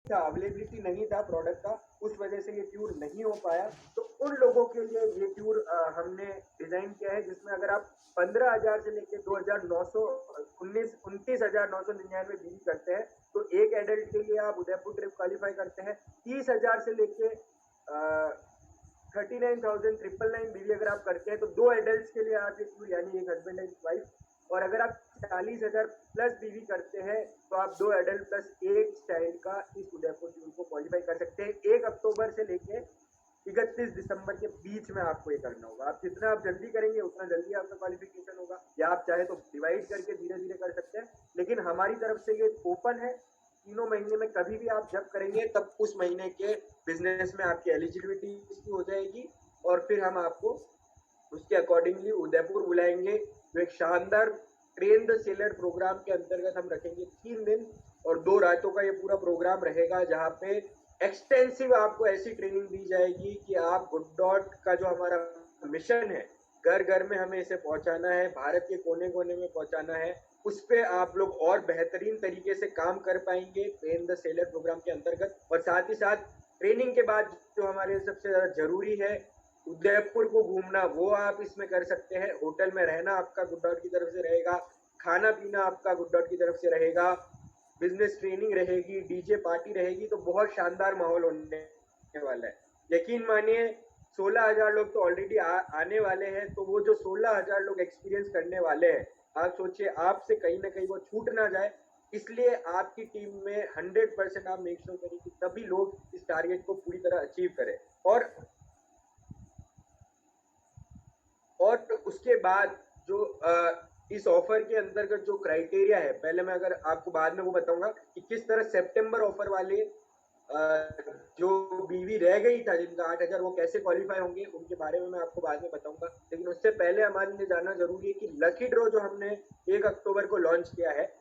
था, अवेलेबिलिटी नहीं था प्रोडक्ट का, उस वजह से ये टूर नहीं हो पाया। तो उन लोगों के लिए ये टूर हमने डिजाइन किया है, जिसमें अगर आप 15,000 से लेकर 29,999 बीवी करते हैं तो एक एडल्ट के लिए आप उदयपुर ट्रिप क्वालिफाई करते हैं। 30,000 से लेके 39,999 बीवी अगर आप करते हैं तो दो एडल्ट के लिए आप ये टूर, यानी एक हस्बैंड एंड वाइफ। और अगर आप 40,000 प्लस बीवी करते हैं तो आप दो एडल्ट प्लस एक चाइल्ड का इस उदयपुर टूर को क्वालिफाई कर सकते हैं। 1 अक्टूबर से लेके 31 दिसंबर के बीच में आपको ये करना होगा। आप जितना आप जल्दी करेंगे उतना जल्दी आपका क्वालिफिकेशन होगा, या आप चाहे तो डिवाइड करके धीरे धीरे कर सकते हैं, लेकिन हमारी तरफ से ये ओपन है। तीनों महीने में कभी भी आप जब करेंगे तब उस महीने के बिजनेस में आपकी एलिजिबिलिटी हो जाएगी, और फिर हम आपको उसके अकॉर्डिंगली उदयपुर बुलाएंगे। जो एक शानदार ट्रेन द सेलर प्रोग्राम के अंतर्गत हम रखेंगे 3 दिन और 2 रातों का ये पूरा प्रोग्राम रहेगा, जहाँ पे एक्सटेंसिव आपको ऐसी ट्रेनिंग दी जाएगी कि आप गुड डॉट का जो हमारा मिशन है, घर घर में हमें इसे पहुंचाना है, भारत के कोने कोने में पहुंचाना है, उस पे आप लोग और बेहतरीन तरीके से काम कर पाएंगे ट्रेन द सेलर प्रोग्राम के अंतर्गत। और साथ ही साथ ट्रेनिंग के बाद जो हमारे सबसे ज्यादा जरूरी है, उदयपुर को घूमना, वो आप इसमें कर सकते हैं। होटल में रहना आपका गुड डॉट की तरफ से रहेगा, खाना पीना आपका गुड डॉट की तरफ से रहेगा, बिजनेस ट्रेनिंग रहेगी, डीजे पार्टी रहेगी, तो बहुत शानदार माहौल होने वाला है। यकीन मानिए 16,000 लोग तो ऑलरेडी आने वाले हैं, तो वो जो 16,000 लोग एक्सपीरियंस करने वाले हैं, आप सोचिए आपसे कहीं ना कहीं वो छूट ना जाए। इसलिए आपकी टीम में 100% आप मेक श्योर करें कि सभी लोग इस टारगेट को पूरी तरह अचीव करें। और उसके बाद जो इस ऑफर के अंतर्गत जो क्राइटेरिया है, पहले मैं अगर आपको बाद में वो बताऊंगा कि किस तरह सितंबर ऑफर वाले जो बीवी रह गई था जिनका 8,000, वो कैसे क्वालिफाई होंगे, उनके बारे में मैं आपको बाद में बताऊंगा। लेकिन उससे पहले हमारे लिए जानना जरूरी है कि लकी ड्रॉ जो हमने 1 अक्टूबर को लॉन्च किया है,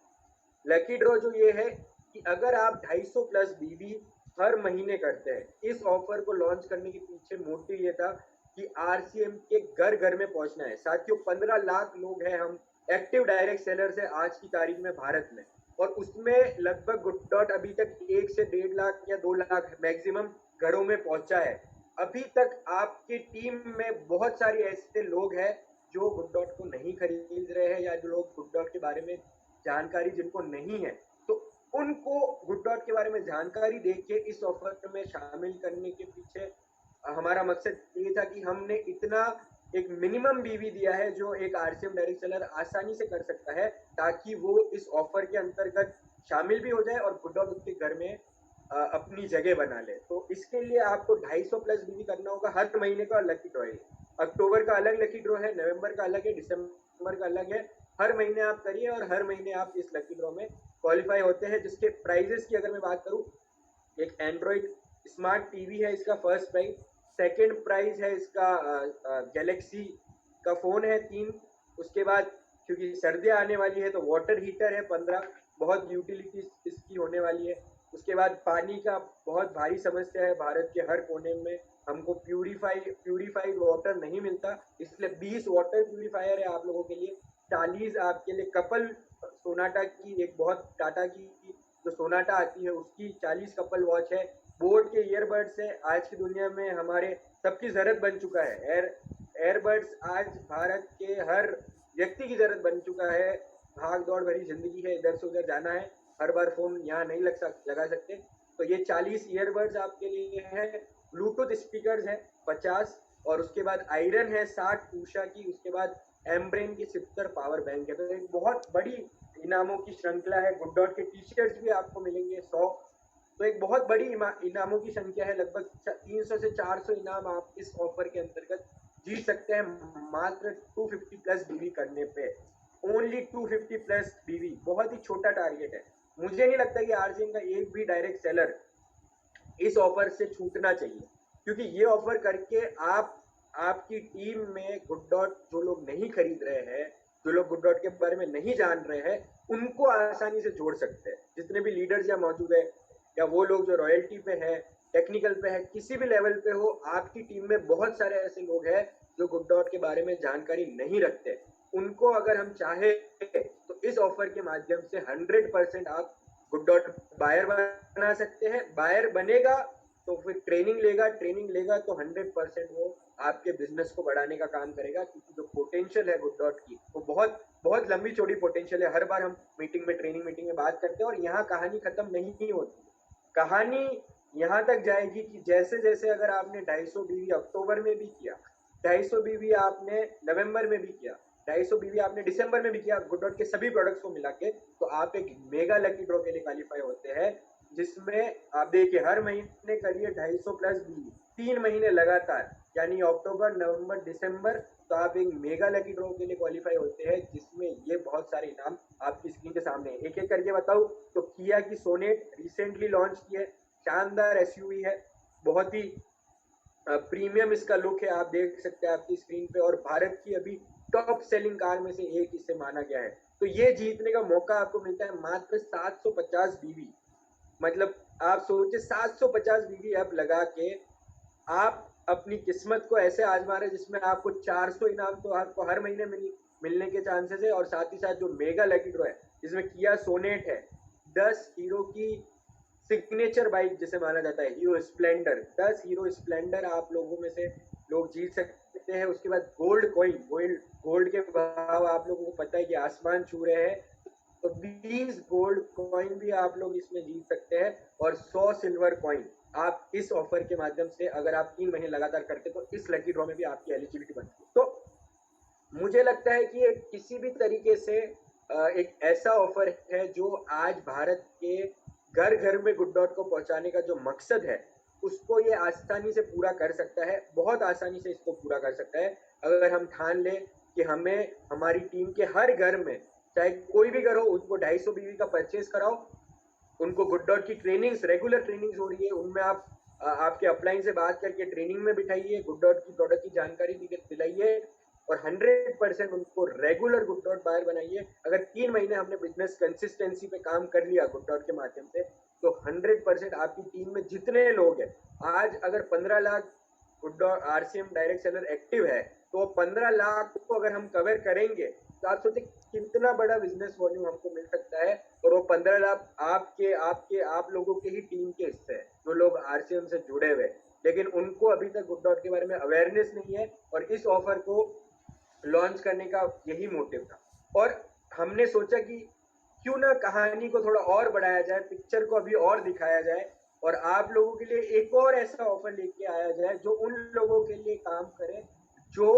लकी ड्रॉ जो ये है कि अगर आप 250 प्लस बीवी हर महीने करते हैं, इस ऑफर को लॉन्च करने के पीछे मोटिव ये था कि आरसीएम के घर घर में पहुंचना है। साथियों 15 लाख लोग हैं हम एक्टिव डायरेक्ट सेलर है आज की तारीख में भारत में, और उसमें लगभग गुड डॉट अभी तक 1 से 1.5 लाख या 2 लाख मैक्सिमम घरों में पहुंचा है। अभी तक आपकी टीम में बहुत सारे ऐसे लोग हैं जो गुड डॉट को नहीं खरीद रहे हैं, या जो लोग गुड डॉट के बारे में जानकारी जिनको नहीं है, तो उनको गुड डॉट के बारे में जानकारी देके इस ऑफर में शामिल करने के पीछे हमारा मकसद ये था कि हमने इतना एक मिनिमम बीवी दिया है जो एक आरसीएम डायरेक्ट सेलर आसानी से कर सकता है, ताकि वो इस ऑफर के अंतर्गत शामिल भी हो जाए और गुड डॉट उसके घर में अपनी जगह बना ले। तो इसके लिए आपको 250 प्लस बीवी करना होगा हर महीने का। लकी ड्रॉ है, अक्टूबर का अलग लकी ड्रॉ है, नवंबर का अलग है, दिसंबर का अलग है। हर महीने आप करिए और हर महीने आप इस लकी ड्रॉ में क्वालिफाई होते हैं। जिसके प्राइजेस की अगर मैं बात करूं, एक एंड्रॉइड स्मार्ट टीवी है इसका फर्स्ट प्राइस, सेकंड प्राइस है इसका गैलेक्सी का फोन है 3, उसके बाद क्योंकि सर्दियां आने वाली है तो वाटर हीटर है 15, बहुत यूटिलिटी इसकी होने वाली है। उसके बाद पानी का बहुत भारी समस्या है भारत के हर कोने में, हमको प्यूरिफाइड वाटर नहीं मिलता, इसलिए 20 वाटर प्यूरिफायर है आप लोगों के लिए। 40 आपके लिए कपल सोनाटा की, एक बहुत टाटा की जो सोनाटा आती है उसकी 40 कपल वॉच है। बोट के ईयरबड्स है, आज की दुनिया में हमारे सबकी जरूरत बन चुका है। एयरबड्स आज भारत के हर व्यक्ति की जरूरत बन चुका है। भाग दौड़ भरी जिंदगी है, इधर से उधर जाना है, हर बार फोन यहाँ नहीं लगा सकते, तो ये 40 ईयरबड्स आपके लिए है। ब्लूटूथ स्पीकर है 50, और उसके बाद आयरन है 60 उषा की, उसके बाद एम्ब्रेन की 70 पावर बैंक है। तो एक बहुत बड़ी इनामों की श्रृंखला है। गुड डॉट के टी शर्ट्स भी आपको मिलेंगे 100। तो एक बहुत बड़ी इनामों की संख्या है, लगभग 300 से 400 इनाम आप इस ऑफर के अंतर्गत जीत सकते हैं मात्र 250 प्लस बीवी करने पे। ओनली 250 प्लस बीवी, बहुत ही छोटा टारगेट है। मुझे नहीं लगता कि आरजीएन का एक भी डायरेक्ट सेलर इस ऑफर से छूटना चाहिए, क्योंकि ये ऑफर करके आप आपकी टीम में गुड डॉट जो लोग नहीं खरीद रहे हैं, जो लोग गुड डॉट के बारे में नहीं जान रहे हैं, उनको आसानी से जोड़ सकते हैं। जितने भी लीडर्स यहाँ मौजूद है, या वो लोग जो रॉयल्टी पे है, टेक्निकल पे है, किसी भी लेवल पे हो, आपकी टीम में बहुत सारे ऐसे लोग हैं जो गुड डॉट के बारे में जानकारी नहीं रखते। उनको अगर हम चाहे तो इस ऑफर के माध्यम से 100% आप गुड डॉट बायर बना सकते हैं। बायर बनेगा तो फिर ट्रेनिंग लेगा तो 100% वो आपके बिजनेस को बढ़ाने का काम करेगा, क्योंकि जो पोटेंशियल है गुड डॉट की वो बहुत बहुत लंबी चौड़ी पोटेंशियल है। हर बार हम ट्रेनिंग मीटिंग में बात करते हैं और यहाँ कहानी खत्म नहीं होती। कहानी यहाँ तक जाएगी कि जैसे जैसे अगर आपने 250 बीवी अक्टूबर में भी किया, 250 बीवी आपने नवंबर में भी किया, 250 बीवी आपने दिसंबर में भी किया गुड डॉट के सभी प्रोडक्ट्स को मिला के, तो आप एक मेगा लकी ड्रॉ के लिए क्वालिफाई होते हैं, जिसमें आप देखिए हर महीने करिए 250 प्लस बीवी 3 महीने लगातार, यानी अक्टूबर नवंबर दिसंबर, तो आप एक मेगा लकी ड्रॉ के लिए क्वालिफाई होते हैं, जिसमें ये बहुत सारे इनाम आपकी स्क्रीन के सामने है। एक एक करके बताऊं तो किया की सोनेट रिसेंटली लॉन्च की है, शानदार एसयूवी है, बहुत ही प्रीमियम इसका लुक है, आप देख सकते हैं आपकी स्क्रीन पे, और भारत की अभी टॉप सेलिंग कार में से एक इसे माना गया है। तो ये जीतने का मौका आपको मिलता है मात्र 750 बीवी। मतलब आप सोचिए 750 बीवी अब लगा के आप अपनी किस्मत को ऐसे आजमा रहे जिसमें आपको 400 इनाम तो आपको हर महीने मिलने के चांसेस है, और साथ ही साथ जो मेगा लकी ड्रॉ है जिसमें किया सोनेट है, 10 हीरो की सिग्नेचर बाइक जिसे माना जाता है हीरो स्प्लेंडर, 10 हीरो स्प्लेंडर आप लोगों में से लोग जीत सकते हैं। उसके बाद गोल्ड कॉइन, गोल्ड के भाव आप लोगों को पता है कि आसमान छू रहे हैं, तो 20 गोल्ड कॉइन भी आप लोग इसमें जीत सकते हैं, और 100 सिल्वर कॉइन आप इस ऑफर के माध्यम से अगर आप 3 महीने लगातार करते तो इस लकी ड्रॉ में भी आपकी एलिजिबिलिटी बनती है। तो मुझे लगता है कि किसी भी तरीके से एक ऐसा ऑफर है जो आज भारत के घर घर में गुड डॉट को पहुंचाने का जो मकसद है उसको ये आसानी से पूरा कर सकता है, बहुत आसानी से इसको पूरा कर सकता है, अगर हम ठान लें कि हमें हमारी टीम के हर घर में, चाहे कोई भी घर हो, उसको 250 बीवी का परचेज कराओ, उनको गुड डॉट की ट्रेनिंग्स, रेगुलर ट्रेनिंग्स हो रही है, उनमें आप आपके अपलाइन से बात करके ट्रेनिंग में बिठाइए, गुड डॉट की प्रोडक्ट की जानकारी दिलाइए, और 100% उनको रेगुलर गुड डॉट बायर बनाइए। अगर 3 महीने हमने बिजनेस कंसिस्टेंसी पे काम कर लिया गुड डॉट के माध्यम से, तो 100% आपकी टीम में जितने लोग हैं, आज अगर 15 lakh good dot RCM direct seller active है, तो 15 लाख को अगर हम कवर करेंगे तो आप सोचिए कितना बड़ा बिजनेस वॉल्यूम हमको मिल सकता है, और वो 15 लाख आपके आपके आप लोगों के ही टीम के हिस्से हैं जो लोग आरसीएम से जुड़े हुए, लेकिन उनको अभी तक गुड डॉट के बारे में अवेयरनेस नहीं है, और इस ऑफर को लॉन्च करने का यही मोटिव था। और हमने सोचा कि क्यों ना कहानी को थोड़ा और बढ़ाया जाए, पिक्चर को अभी और दिखाया जाए, और आप लोगों के लिए एक और ऐसा ऑफर लेके आया जाए जो उन लोगों के लिए काम करे जो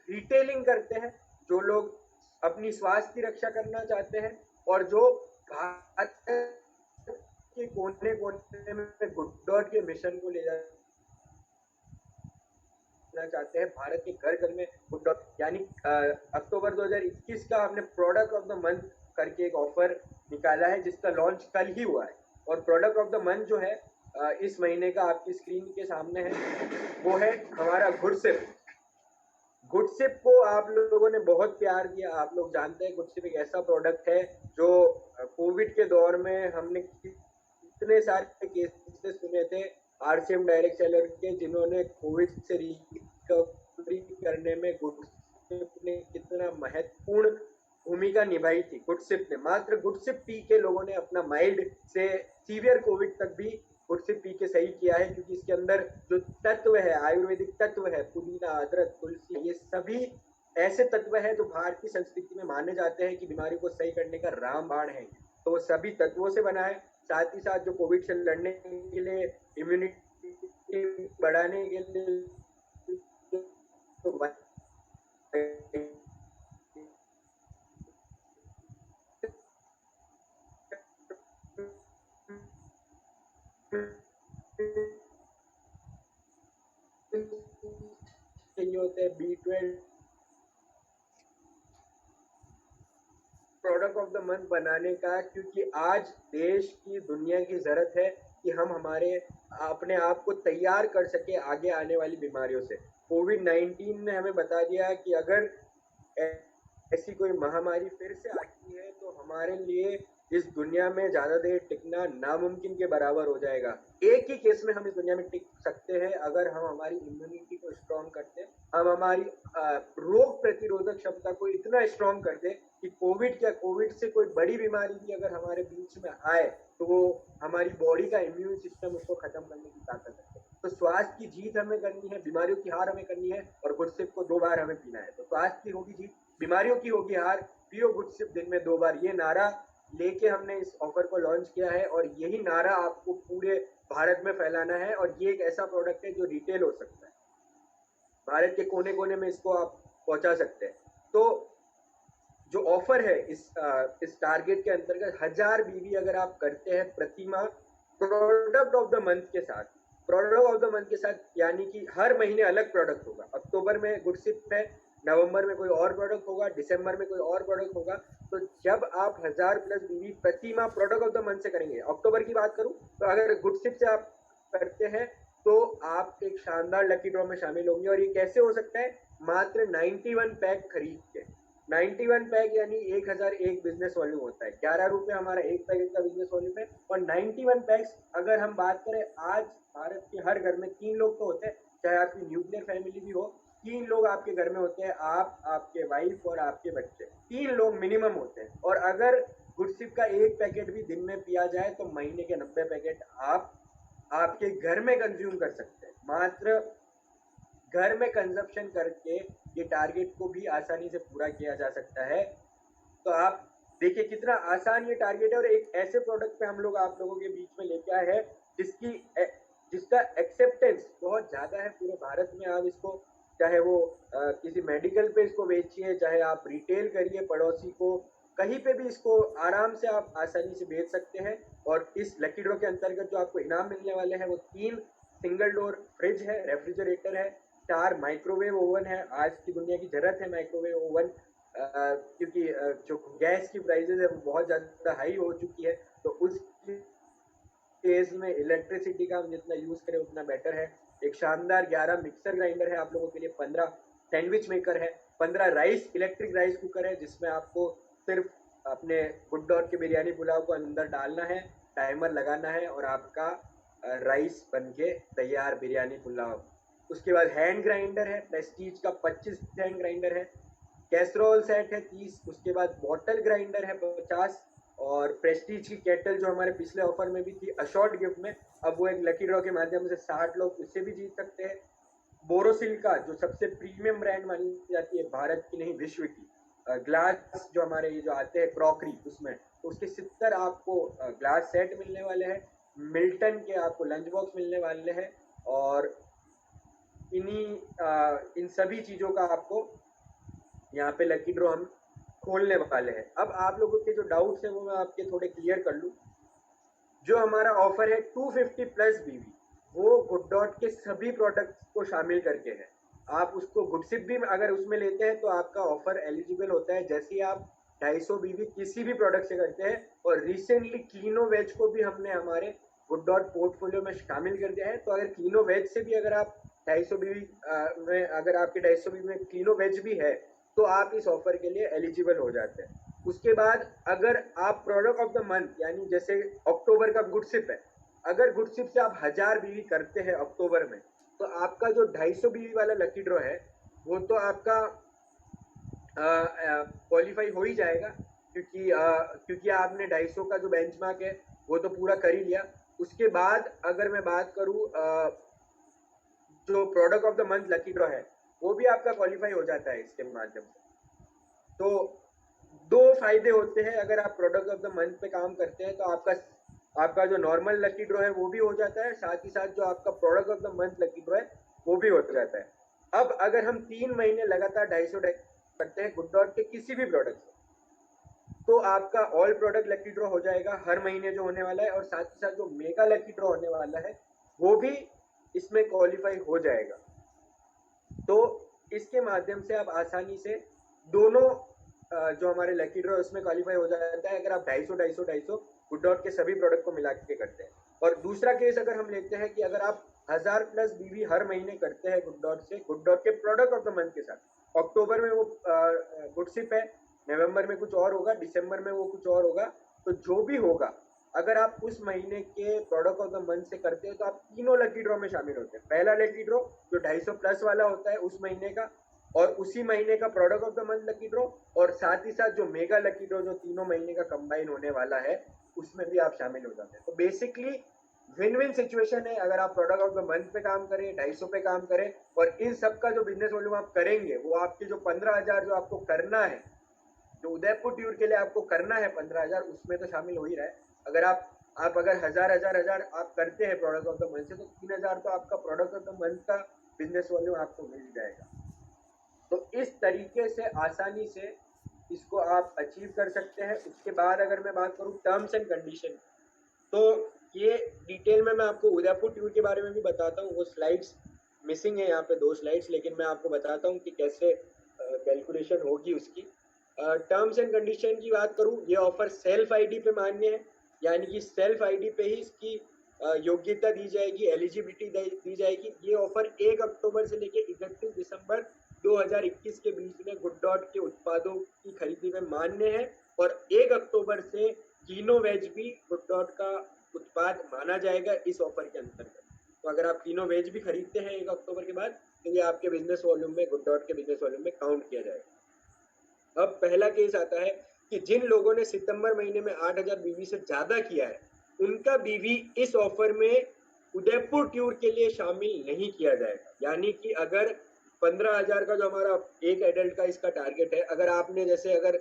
रिटेलिंग करते हैं, जो लोग अपनी स्वास्थ्य की रक्षा करना चाहते हैं, और जो भारत के कोने कोने में गुड डॉट के मिशन को ले जाना चाहते हैं, भारत के घर घर में गुड डॉट, यानी अक्टूबर 2021 का हमने प्रोडक्ट ऑफ द मंथ करके एक ऑफर निकाला है जिसका लॉन्च कल ही हुआ है, और प्रोडक्ट ऑफ द मंथ जो है इस महीने का आपकी स्क्रीन के सामने है, वो है हमारा गुडसिप। गुडसिप को आप लोगों ने बहुत प्यार दिया, आप लोग जानते हैं गुडसिप एक ऐसा प्रोडक्ट है जो कोविड के दौर में हमने कितने सारे केसेस सुने थे आरसीएम डायरेक्ट सेलर के, जिन्होंने कोविड से रिकवरी करने में गुडसिप ने कितना महत्वपूर्ण भूमिका निभाई थी। गुडसिप ने, मात्र गुडसिप पी के लोगों ने अपना माइल्ड से सीवियर कोविड तक भी गुडसिप पी के सही किया है, क्योंकि इसके अंदर जो तत्व है, आयुर्वेदिक तत्व है, पुदीना, अदरक, तुलसी, ये सभी ऐसे तत्व है जो भारतीय संस्कृति में माने जाते हैं कि बीमारी को सही करने का रामबाण है, तो वो सभी तत्वों से बना है। साथ ही साथ जो कोविड से लड़ने के लिए, इम्यूनिटी बढ़ाने के लिए तो चाहिए होते हैं, B12 product of the month बनाने का, क्योंकि आज देश की, दुनिया की जरूरत है कि हम हमारे अपने आप को तैयार कर सके आगे आने वाली बीमारियों से। कोविड-19 ने हमें बता दिया कि अगर ऐसी कोई महामारी फिर से आती है तो हमारे लिए इस दुनिया में ज्यादा देर टिकना नामुमकिन के बराबर हो जाएगा। एक ही केस में हम इस दुनिया में टिक सकते हैं, अगर हम हमारी इम्यूनिटी को स्ट्रॉन्ग करते हैं, हम हमारी रोग प्रतिरोधक क्षमता को इतना स्ट्रॉन्ग कर दे कि कोविड से कोई बड़ी बीमारी भी अगर हमारे बीच में आए तो वो हमारी बॉडी का इम्यून सिस्टम उसको खत्म करने की ताकत रखते हैं। तो स्वास्थ्य की जीत हमें करनी है, बीमारियों की हार हमें करनी है, और गुडसिप को 2 बार हमें पीना है। तो स्वास्थ्य की होगी जीत, बीमारियों की होगी हार, पियो गुडसिप दिन में 2 बार, ये नारा लेके हमने इस ऑफर को लॉन्च किया है, और यही नारा आपको पूरे भारत में फैलाना है। और ये एक ऐसा प्रोडक्ट है जो रिटेल हो सकता है, भारत के कोने कोने में इसको आप पहुंचा सकते हैं। तो जो ऑफर है इस टारगेट के अंतर्गत 1000 बीवी अगर आप करते हैं प्रति माह प्रोडक्ट ऑफ द मंथ के साथ, प्रोडक्ट ऑफ द मंथ के साथ यानी कि हर महीने अलग प्रोडक्ट होगा। अक्टूबर में गुडसिप है, नवंबर में कोई और प्रोडक्ट होगा, दिसंबर में कोई और प्रोडक्ट होगा। तो जब आप 1000 प्लस बीवी प्रति माह प्रोडक्ट ऑफ द मंथ से करेंगे, अक्टूबर की बात करूं तो अगर गुडसिप से आप करते हैं तो आप एक शानदार लकी ड्रॉ में शामिल होंगे। और ये कैसे हो सकता है? मात्र 91 पैक खरीद के। 91 पैक यानी 1001 बिजनेस वॉल्यूम होता है, 11 रुपए हमारा एक पैकेट का बिजनेस वॉल्यूम है। और 91 पैक्स अगर हम बात करें, आज भारत के हर घर में 3 लोग तो होते हैं, चाहे आपकी न्यूक्लियर फैमिली भी हो, 3 लोग आपके घर में होते हैं, आप, आपके वाइफ और आपके बच्चे, 3 लोग मिनिमम होते हैं। और अगर गुडसिप का एक पैकेट भी दिन में पिया जाए तो महीने के 90 पैकेट आप आपके घर में कंज्यूम कर सकते हैं। मात्र घर में कंजप्शन करके ये टारगेट को भी आसानी से पूरा किया जा सकता है। तो आप देखिए कितना आसान ये टारगेट है, और एक ऐसे प्रोडक्ट पे हम लोग आप लोगों के बीच में लेके आए हैं जिसका एक्सेप्टेंस बहुत ज्यादा है पूरे भारत में। आप इसको चाहे वो किसी मेडिकल पे इसको बेचिए, चाहे आप रिटेल करिए पड़ोसी को, कहीं पे भी इसको आराम से आप आसानी से बेच सकते हैं। और इस लकी ड्रॉ के अंतर्गत जो आपको इनाम मिलने वाले हैं वो 3 सिंगल डोर फ्रिज है, रेफ्रिजरेटर है, 4 माइक्रोवेव ओवन है। आज की दुनिया की जरूरत है माइक्रोवेव ओवन, क्योंकि जो गैस की प्राइसेस है वो बहुत ज़्यादा हाई हो चुकी है। तो उस केस में इलेक्ट्रिसिटी का हम जितना यूज़ करें उतना बेटर है। एक शानदार 11 मिक्सर ग्राइंडर है आप लोगों के लिए, 15 सैंडविच मेकर है, 15 इलेक्ट्रिक राइस कुकर है, जिसमें आपको सिर्फ अपने गुड डॉट के बिरयानी पुलाव को अंदर डालना है, टाइमर लगाना है, और आपका राइस बन के तैयार बिरयानी पुलाव। उसके बाद हैंड ग्राइंडर है, प्रेस्टीज का 25 हैंड ग्राइंडर है, कैसरोल सेट है 30, उसके बाद बॉटल ग्राइंडर है 50, और प्रेस्टीज की केटल जो हमारे पिछले ऑफर में भी थी अशॉर्ट गिफ्ट में, अब वो एक लकी ड्रॉ के माध्यम से 60 लोग उससे भी जीत सकते हैं। बोरोसिल का जो सबसे प्रीमियम ब्रांड मानी जाती है भारत की नहीं विश्व की, ग्लास जो हमारे ये जो आते हैं क्रॉकरी उसमें, तो उसके 70 आपको ग्लास सेट मिलने वाले हैं। मिल्टन के आपको लंच बॉक्स मिलने वाले हैं। और इन सभी चीज़ों का आपको यहाँ पे लकी ड्रॉ हम खोलने वाले हैं। अब आप लोगों के जो डाउट्स हैं वो मैं आपके थोड़े क्लियर कर लूँ। जो हमारा ऑफर है 250 प्लस बीवी, वो गुड डॉट के सभी प्रोडक्ट्स को शामिल करके है। आप उसको गुडसिप भी अगर उसमें लेते हैं तो आपका ऑफर एलिजिबल होता है जैसे ही आप 250 बीवी किसी भी प्रोडक्ट से करते हैं। और रिसेंटली क्लीनो वेज को भी हमने हमारे गुड डॉट पोर्टफोलियो में शामिल कर दिया है। तो अगर क्लीनो वेज से भी अगर आप 250 बीवी में अगर आपके 250 बीवी में क्लीनो वेज भी है तो आप इस ऑफर के लिए एलिजिबल हो जाते हैं। उसके बाद अगर आप प्रोडक्ट ऑफ द मंथ यानी जैसे अक्टूबर का गुडसिप है, अगर गुडसिप से आप 1000 बीवी करते हैं अक्टूबर में, तो आपका जो 250 बीवी वाला लकी ड्रॉ है वो तो आपका क्वालिफाई हो ही जाएगा, क्योंकि आपने 250 का जो बेंचमार्क है वो तो पूरा कर ही लिया। उसके बाद अगर मैं बात करूं जो product of the month lucky draw है वो भी आपका क्वालिफाई हो जाता है इसके माध्यम से। तो 2 फायदे होते हैं अगर आप प्रोडक्ट ऑफ द मंथ पे काम करते हैं, तो आपका जो नॉर्मल लकी ड्रॉ है वो भी हो जाता है, साथ ही साथ जो आपका product of the month lucky draw है वो भी हो जाता है। अब अगर हम 3 महीने लगातार 250 करते हैं गुड डॉट के किसी भी प्रोडक्ट से, तो आपका ऑल प्रोडक्ट लकी ड्रॉ हो जाएगा हर महीने जो होने वाला है, और साथ ही साथ जो मेगा लकी ड्रॉ होने वाला है वो भी इसमें क्वालिफाई हो जाएगा। तो इसके माध्यम से आप आसानी से दोनों जो हमारे लकी ड्रॉ उसमें क्वालिफाई हो जाता है अगर आप 250 गुड डॉट के सभी प्रोडक्ट को मिला के करते हैं। और दूसरा केस अगर हम लेते हैं कि अगर आप 1000 प्लस बीवी हर महीने करते हैं गुड डॉट से, गुड डॉट के प्रोडक्ट ऑफ द मंथ के साथ, अक्टूबर में वो गुडसिप है, नवंबर में कुछ और होगा, दिसंबर में वो कुछ और होगा, तो जो भी होगा, अगर आप उस महीने के प्रोडक्ट ऑफ द मंथ से करते हो तो आप तीनों लकी ड्रॉ में शामिल होते हैं। पहला लकी ड्रॉ जो 250 प्लस वाला होता है उस महीने का, और उसी महीने का product of the month lucky draw, और साथ ही साथ जो मेगा लकी ड्रॉ जो तीनों महीने का कंबाइन होने वाला है उसमें भी आप शामिल हो जाते हैं। तो बेसिकली विन विन सिचुएशन है। अगर आप प्रोडक्ट ऑफ द मंथ पे काम करें, 250 पे काम करें, और इन सब का जो बिजनेस वॉल्यूम आप करेंगे वो आपके जो 15,000 जो आपको करना है, जो उदयपुर टूर के लिए आपको करना है 15,000, उसमें तो शामिल हो ही रहा है। अगर आप अगर हजार आप करते हैं प्रोडक्ट ऑफ द मंथ से, तो 3,000 तो आपका प्रोडक्ट ऑफ द मंथ का बिजनेस वॉल्यूम आपको मिल जाएगा। तो इस तरीके से आसानी से इसको आप अचीव कर सकते हैं। उसके बाद अगर मैं बात करूँ टर्म्स एंड कंडीशन, तो ये डिटेल में मैं आपको उदयपुर टूर के बारे में भी बताता हूँ। वो स्लाइड्स मिसिंग है यहाँ पे, 2 स्लाइड्स, लेकिन मैं आपको बताता हूँ कि कैसे कैलकुलेशन होगी उसकी। टर्म्स एंड कंडीशन की बात करूँ, ये ऑफर सेल्फ आईडी पे मान्य है, यानी कि सेल्फ आईडी पे ही इसकी योग्यता दी जाएगी, एलिजिबिलिटी दी जाएगी। ये ऑफर 1 अक्टूबर से लेकर 31 दिसंबर 2021 के बीच में गुड डॉट के उत्पादों की खरीदी में मान्य है, और 1 अक्टूबर से तीनों वेज भी गुड डॉट का उत्पाद माना जाएगा इस ऑफर के अंतर्गत। तो अगर आप तीनों वेज भी खरीदते हैं 1 अक्टूबर के बाद, तो ये आपके बिजनेस वॉल्यूम में, गुड डॉट के बिजनेस वॉल्यूम में काउंट किया जाएगा। अब पहला केस आता है कि जिन लोगों ने सितंबर महीने में 8,000 बीवी से ज्यादा किया है, उनका बीवी इस ऑफर में उदयपुर टूर के लिए शामिल नहीं किया जाएगा। यानी कि अगर 15,000 का जो हमारा एक एडल्ट का इसका टारगेट है, अगर आपने जैसे अगर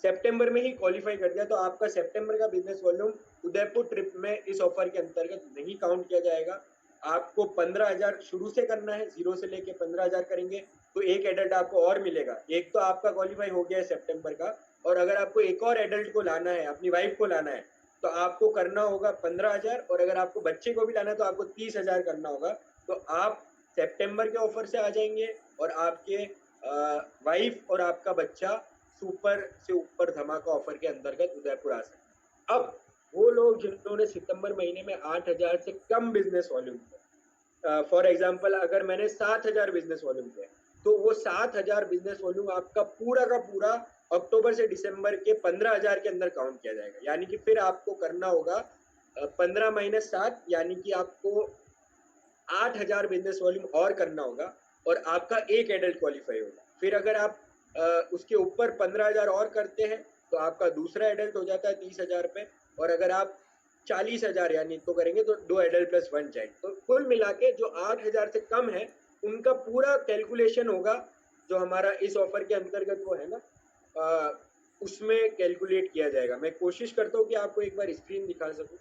सितंबर में ही क्वालिफाई कर दिया, तो आपका सितंबर का बिजनेस वॉल्यूम उदयपुर ट्रिप में इस ऑफर के अंतर्गत नहीं काउंट किया जाएगा। आपको 15,000 शुरू से करना है, 0 से लेके 15,000 करेंगे तो एक एडल्ट आपको और मिलेगा। एक तो आपका क्वालिफाई हो गया है सितंबर का, और अगर आपको एक और एडल्ट को लाना है, अपनी वाइफ को लाना है, तो आपको करना होगा 15,000, और अगर आपको बच्चे को भी लाना है तो आपको 30,000 करना होगा। तो आप सितंबर के ऑफर से आ जाएंगे, और आपके वाइफ और आपका बच्चा सुपर से ऊपर धमाका ऑफर के अंतर्गत उदयपुर आ सकते। अब वो लोग जिन्होंने सितंबर महीने में 8,000 से कम बिजनेस वॉल्यूम किया, फॉर एग्जांपल अगर मैंने 7,000 बिजनेस वॉल्यूम किया, तो वो 7,000 बिजनेस वॉल्यूम आपका पूरा का पूरा अक्टूबर से दिसंबर के 15,000 के अंदर काउंट किया जाएगा। यानी कि फिर आपको करना होगा 15 माइनस 7, यानी कि आपको 8,000 बिजनेस वॉल्यूम और करना होगा, और आपका एक एडल्ट क्वालिफाई होगा। फिर अगर आप उसके ऊपर 15,000 और करते हैं तो आपका दूसरा एडल्ट हो जाता है 30,000 पे, और अगर आप 40,000 यानी तो करेंगे तो 2 एडल्ट प्लस 1 चाइल्ड। तो कुल मिला के जो 8,000 से कम है उनका पूरा कैलकुलेशन होगा, जो हमारा इस ऑफर के अंतर्गत वो है ना, उसमें कैलकुलेट किया जाएगा। मैं कोशिश करता हूँ कि आपको एक बार स्क्रीन दिखा सकूँ।